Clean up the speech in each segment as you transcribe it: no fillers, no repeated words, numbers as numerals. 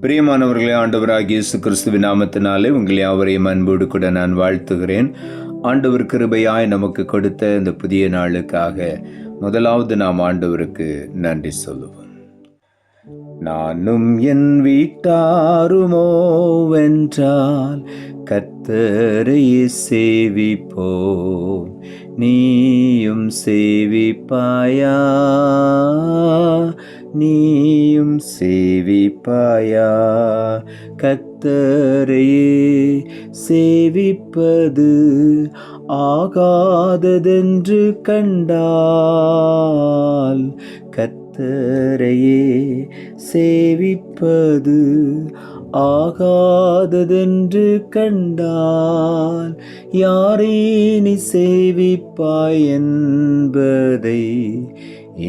பிரியமானவர்களே, ஆண்டவராகிய இயேசு கிறிஸ்துவின் நாமத்தினாலே உங்களை யாவரையும் அன்போடு கூட நான் வாழ்த்துகிறேன். ஆண்டவர் கிருபையாய் நமக்கு கொடுத்த இந்த புதிய நாளுக்காக முதலாவது நாம் ஆண்டவருக்கு நன்றி சொல்லுவோம். நானும் என் வீட்டாருமோ வென்றால் கர்த்தரை சேவிப்போம், நீயும் சேவிப்பாயா, நீயும் சேவிப்பாயா. கர்த்தரையே சேவிப்பது ஆகாததென்று கண்டால், கர்த்தரையே சேவிப்பது ஆகாததென்று கண்டால், யாரை நீ சேவிப்பாய் என்பதை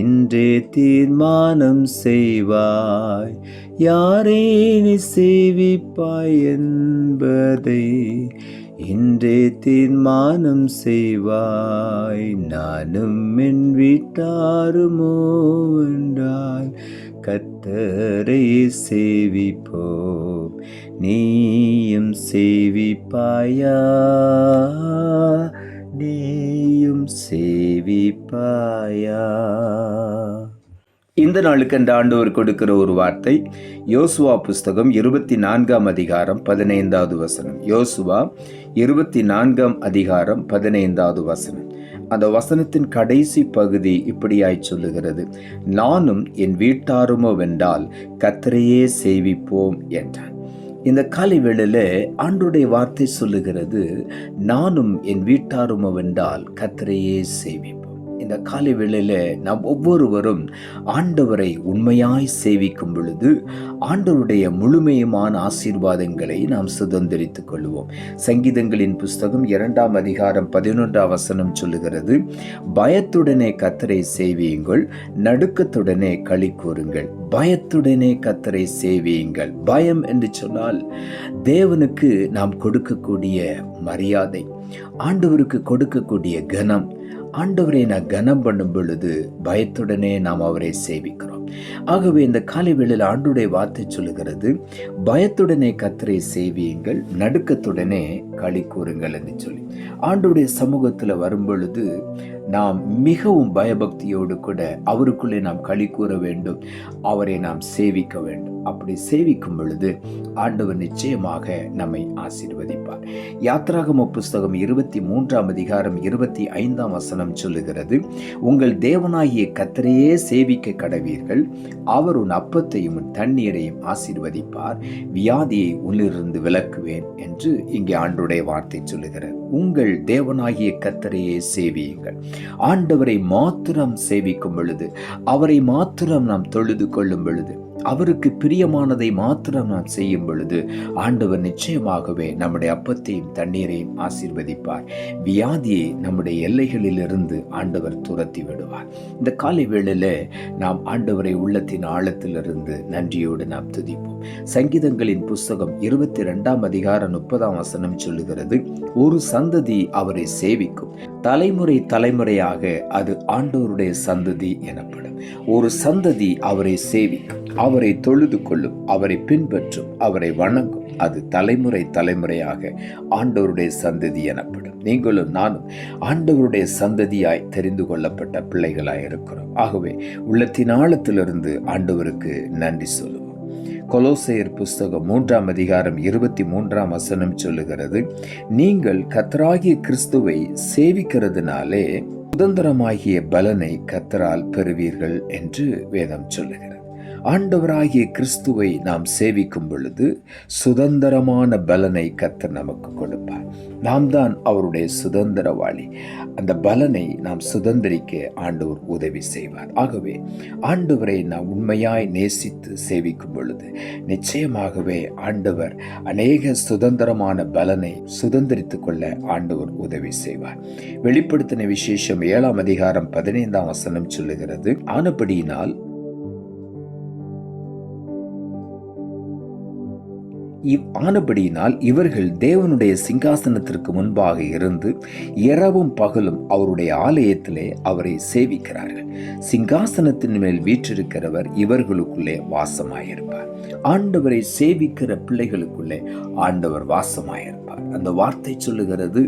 இன்றே தீர்மானம் செய்வாய். யாரை நீ சேவிப்பாய் என்பதை இன்றே தீர்மானம் செய்வாய். நானும் என் வீட்டாருமோ என்றால் கர்த்தரை சேவிப்போம், நீயும் சேவிப்பாயா, நீயும் சேவிப்பாயா. இந்த நாளுக்கு அந்த ஆண்டவர் கொடுக்கிற ஒரு வார்த்தை யோசுவா புஸ்தகம் 24 அதிகாரம் 15வது வசனம். யோசுவா 24 அதிகாரம் 15வது வசனம். அந்த வசனத்தின் கடைசி பகுதி இப்படியாய் சொல்லுகிறது, நானும் என் வீட்டாருமோ வென்றால் கர்த்தரையே சேவிப்போம் என்றான். இந்த காலை வேளையில ஆண்டவருடைய வார்த்தை சொல்லுகிறது, நானும் என் வீட்டாருமோ வென்றால் கர்த்தரையே சேவிப்போம். இந்த காலை வேளையில நாம் ஒவ்வொருவரும் ஆண்டவரை உண்மையாய் சேவிக்கும் பொழுது ஆண்டவருடைய முழுமையுமான ஆசீர்வாதங்களை நாம் சுதந்திரித்துக் கொள்வோம். சங்கீதங்களின் புஸ்தகம் 2 அதிகாரம் 11 வசனம் சொல்லுகிறது, பயத்துடனே கர்த்தரை சேவியுங்கள், நடுக்கத்துடனே களி கூறுங்கள். பயத்துடனே கர்த்தரை சேவியுங்கள். பயம் என்று சொன்னால் தேவனுக்கு நாம் கொடுக்கக்கூடிய மரியாதை, ஆண்டவருக்கு கொடுக்கக்கூடிய கனம். ஆண்டவரை நான் கனம் பண்ணும் பொழுது பயத்துடனே நாம் அவரை சேவிக்கிறோம். ஆகவே இந்த காலை வேளையில் ஆண்டவருடைய வார்த்தை சொல்லுகிறது, பயத்துடனே கர்த்தரை சேவியுங்கள், நடுக்கத்துடனே களி கூறுங்கள் என்று சொல்லி. ஆண்டவருடைய சமூகத்தில் வரும் பொழுது நாம் மிகவும் பயபக்தியோடு கூட அவருக்குள்ளே நாம் களி கூற வேண்டும், அவரை நாம் சேவிக்க வேண்டும். அப்படி சேவிக்கும் பொழுது ஆண்டவர் நிச்சயமாக நம்மை ஆசீர்வதிப்பார். யாத்ராகம புஸ்தகம் 23 அதிகாரம் 25 வசனம் சொல்லுகிறது, உங்கள் தேவனாகிய கர்த்தரையே சேவிக்க கடவீர்கள், அவர் உன் அப்பத்தையும் உன் தண்ணீரையும் ஆசீர்வதிப்பார், வியாதியை உள்ளிருந்து விலக்குவேன் என்று இங்கே ஆண்டவருடைய வார்த்தை சொல்லுகிறது. உங்கள் தேவனாகிய கர்த்தரையே சேவியுங்கள். ஆண்டவரை மாத்திரம் சேவிக்கும் பொழுது, அவரை மாத்திரம் நாம் தொழுது கொள்ளும் பொழுது, அவருக்கு பிரியமானதை மாத்திரம் நாம் செய்யும் பொழுது ஆண்டவர் நிச்சயமாகவே நம்முடைய அப்பத்தையும் தண்ணீரையும் ஆசீர்வதிப்பார். வியாதியை நம்முடைய எல்லைகளிலிருந்து ஆண்டவர் துரத்தி விடுவார். இந்த காலை வேளையில நாம் ஆண்டவரை உள்ளத்தின் ஆழத்திலிருந்து நன்றியோடு நாம் துதிப்போம். சங்கீதங்களின் புஸ்தகம் 22 அதிகாரம் 30 வசனம் சொல்லுகிறது, ஒரு சந்ததி அவரை சேவிக்கும், தலைமுறை தலைமுறையாக அது ஆண்டவருடைய சந்ததி எனப்படும். ஒரு சந்ததி அவரை சேவிக்கும், அவரை தொழுது கொள்ளும், அவரை பின்பற்றும், அவரை வணங்கும், அது தலைமுறை தலைமுறையாக ஆண்டவருடைய சந்ததி எனப்படும். நீங்களும் நானும் ஆண்டவருடைய சந்ததியாய் தெரிந்து கொள்ளப்பட்ட பிள்ளைகளாய் இருக்கிறோம். ஆகவே உள்ளத்தின் ஆழத்திலிருந்து ஆண்டவருக்கு நன்றி சொல்லுவோம். கொலோசையர் புஸ்தகம் 3 அதிகாரம் 23 வசனம் சொல்லுகிறது, நீங்கள் கர்த்தராகிய கிறிஸ்துவை சேவிக்கிறதுனாலே சுதந்திரமாகிய பலனை கர்த்தரால் பெறுவீர்கள் என்று வேதம் சொல்லுகிறது. ஆண்டவராகிய கிறிஸ்துவை நாம் சேவிக்கும் பொழுது சுதந்திரமான பலனை கர்த்தர் நமக்கு கொடுப்பார். நாம் தான் அவருடைய சுதந்திரவாளி. அந்த பலனை நாம் சுதந்திரிக்க ஆண்டவர் உதவி செய்வார். ஆகவே ஆண்டவரை நாம் உண்மையாய் நேசித்து சேவிக்கும் பொழுது நிச்சயமாகவே ஆண்டவர் அநேக சுதந்திரமான பலனை சுதந்திரித்துக் கொள்ள ஆண்டவர் உதவி செய்வார். வெளிப்படுத்தின விசேஷம் 7 அதிகாரம் 15 வசனம் சொல்லுகிறது, ஆனபடியினால் ஆனபடியினால் இவர்கள் தேவனுடைய சிங்காசனத்திற்கு முன்பாக இருந்து இரவும் பகலும் அவருடைய ஆலயத்திலே அவரை சேவிக்கிறார்கள். சிங்காசனத்தின் மேல் வீற்றிருக்கிறவர் இவர்களுக்குள்ளே வாசமாயிருப்பார். ஆண்டவரை சேவிக்கிற பிள்ளைகளுக்குள்ளே ஆண்டவர் வாசமாயிருப்பார். அந்த வார்த்தை சொல்லுகிறது,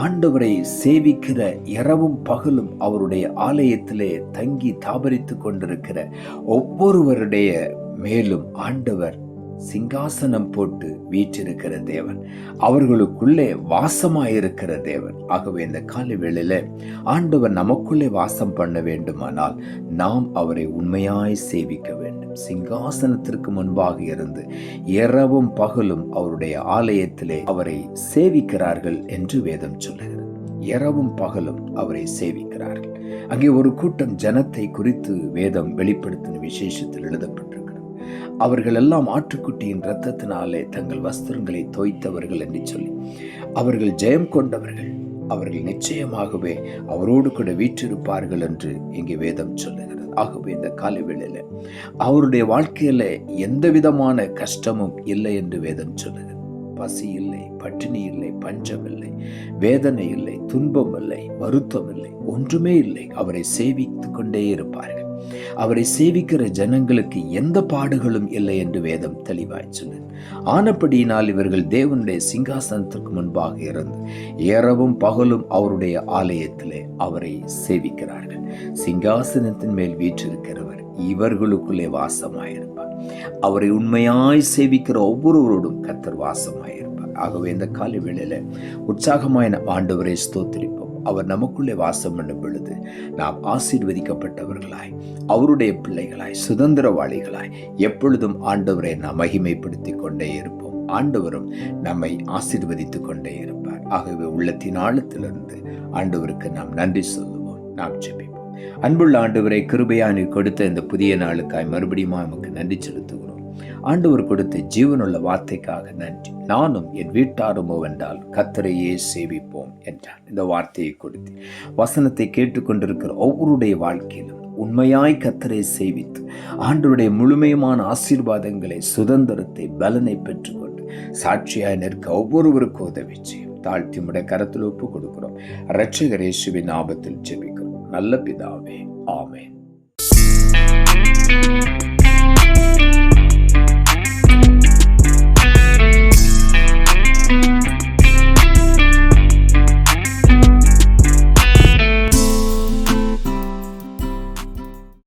ஆண்டவரை சேவிக்கிற இரவும் பகலும் அவருடைய ஆலயத்திலே தங்கி தாபரித்து கொண்டிருக்கிற ஒவ்வொருவருடைய மேலும் ஆண்டவர் சிங்காசனம் போட்டு வீற்றிருக்கிற தேவன், அவர்களுக்குள்ளே வாசமாயிருக்கிற தேவன். ஆகவே இந்த காலை வேளையில ஆண்டவர் நமக்குள்ளே வாசம் பண்ண வேண்டுமானால் நாம் அவரை உண்மையாய் சேவிக்க வேண்டும். சிங்காசனத்திற்கு முன்பாக இருந்து இரவும் பகலும் அவருடைய ஆலயத்திலே அவரை சேவிக்கிறார்கள் என்று வேதம் சொல்லுகிறது. இரவும் பகலும் அவரை சேவிக்கிறார்கள். அங்கே ஒரு கூட்டம் ஜனத்தை குறித்து வேதம் வெளிப்படுத்தின விசேஷத்தில் எழுதப்பட்டிருக்கிறது. அவர்கள் எல்லாம் ஆட்டுக்குட்டியின் இரத்தத்தினாலே தங்கள் வஸ்திரங்களை தோய்த்தவர்கள் என்று சொல்லி அவர்கள் ஜெயம் கொண்டவர்கள், அவர்கள் நிச்சயமாகவே அவரோடு கூட வீற்றிருப்பார்கள் என்று இங்கே வேதம் சொல்லுகிறது. ஆகவே இந்த காலை வேளையில அவருடைய வாழ்க்கையில எந்த விதமான கஷ்டமும் இல்லை என்று வேதம் சொல்லுகிறது. பசி இல்லை, பட்டினி இல்லை, பஞ்சம் இல்லை, வேதனை இல்லை, துன்பம் இல்லை, வருத்தம் இல்லை, ஒன்றுமே இல்லை. அவரை சேவித்துக் கொண்டே இருப்பார்கள். அவரை சேவிக்கிற ஜனங்களுக்கு எந்த பாடுகளும் இல்லை என்று வேதம் தெளிவாய் சொல்லுது. ஆனபடியினால் இவர்கள் தேவனுடைய சிங்காசனத்திற்கு முன்பாக இருந்து இரவும் பகலும் அவருடைய ஆலயத்திலே அவரை சேவிக்கிறார்கள். சிங்காசனத்தின் மேல் வீற்றிருக்கிறவர் இவர்களுக்குள்ளே வாசமாயிருப்பார். அவரை உண்மையாய் சேவிக்கிற ஒவ்வொருவரோடும் கர்த்தர் வாசமாயிருப்பார். ஆகவே இந்த காலை வேளையில உற்சாகமான ஆண்டவரை ஸ்தோத்திரிப்போம். அவர் நமக்குள்ளே வாசம் பண்ணும் பொழுது நாம் ஆசீர்வதிக்கப்பட்டவர்களாய், அவருடைய பிள்ளைகளாய், சுதந்திரவாளிகளாய் எப்பொழுதும் ஆண்டவரை நாம் மகிமைப்படுத்திக் கொண்டே இருப்போம். ஆண்டவரும் நம்மை ஆசீர்வதித்துக் கொண்டே இருப்பார். ஆகவே உள்ளத்தின் ஆழத்திலிருந்து ஆண்டவருக்கு நாம் நன்றி சொல்லுவோம். நாம் ஜெபிப்போம். அன்புள்ள ஆண்டவரை, கிருபையாய் கொடுத்த இந்த புதிய நாளுக்காய் மறுபடியும் நமக்கு நன்றி செலுத்துகிறோம். ஆண்டவர் கொடுத்த ஜீவனுள்ள வார்த்தைக்காக நன்றி. நானும் என் வீட்டாருமோ வென்றால் கர்த்தரையே சேவிப்போம் என்றார். இந்த வார்த்தையை கொடுத்து வசனத்தை கேட்டுக்கொண்டிருக்கிற ஒவ்வொருடைய வாழ்க்கையிலும் உண்மையாய் கர்த்தரை சேவித்து ஆண்டவருடைய முழுமையான ஆசீர்வாதங்களை, சுதந்திரத்தை, பலனை பெற்றுக்கொண்டு சாட்சியாய் நிற்க ஒவ்வொருவருக்கும் உதவி செய்யும். தாழ்த்தி முடைய கரத்தில் ஒப்பு கொடுக்கிறோம். இரட்சகர் இயேசுவின் நாமத்தில் ஜெபிக்கிறோம் நல்ல பிதாவே, ஆமென்.